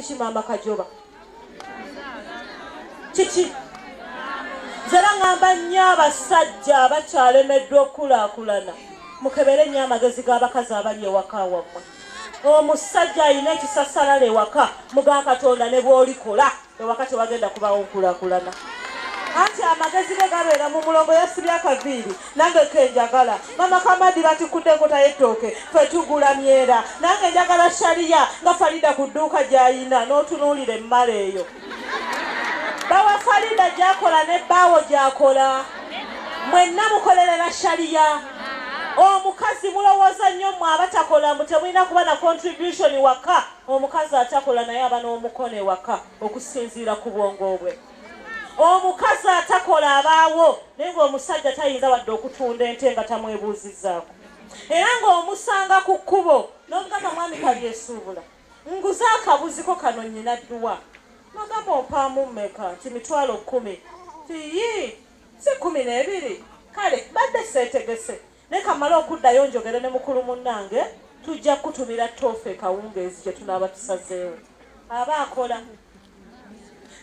kiki mama Kajoba kiki zera ngamba nnyo abasajja abakyalemeddwa okulaakulana mukebere nnyo amagezi g'abakazi abali ewaka wammwe omusajja alina ekisasalala ewaka muga Katonda ne bw'olikola ewaka tewagenda kubawo nkulaakulana anti amagezi ge gabeera mu mulongo yasibye akaviiri nange kenjagala mama Kamadi batikudde enkota y'ettooke ffe tugula myera nange njagala shaliya nga Farida ku dduuka gy'ayina n'otunuulira emmala eyo bawa Farida gy'akola ne bbaawo gy'akola mwenna mukolerera shaliya omukazi mulowooza nnyo mmwe abatakola mbu temulina kuba na contribution waka omukazi atakola naye aba n'omukono waka okusinziira ku bwongo bwe omukazi atakola abaawo naye ng'omusajja tayinza wadde okutunda ente nga tamwebuuzizzaako era ng'omusanga ku kkubo n'omugamba mwami kalyesuubula nguze akabuziko kano nnyina dduwa nagamba opaamu mmeka nti 10,000 tiyi si 12 kale badde seetegese naye kamala okuddayo njogere ne mukulu munnange tujja kutumira toofe kawungeezi gye tunaaba tusazeewo aba akola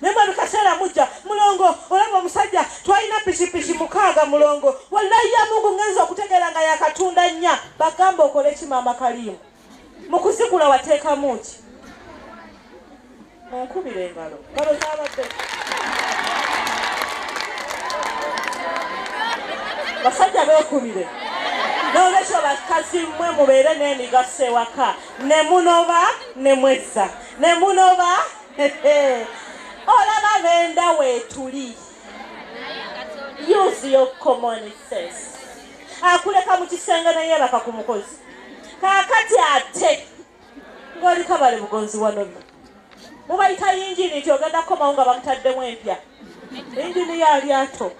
nemba bikaseera mujja mulongo olaba omusajja twalina pishipishi 6 mulongo wallahi ya Mungu ngenza okutegeera nga yakatunda nnya bagamba okole ki mama Kalimu mukuzigula wateekamu ki munkubira engalo ngalo zaabadde basajja beekubire n'olwekyo bakazi mmwe mubeere n'emigaso ewaka ne munoba ne mwezza ne munoba olaba benda weetuli use your common sense akuleka mu kisenge neyeebaka ku mukozi kaakati ate ng'oliko bale bugonzi wano mubayita yinjini nti ogenda kukomawo nga bamutaddemu empya yinjini yaali ato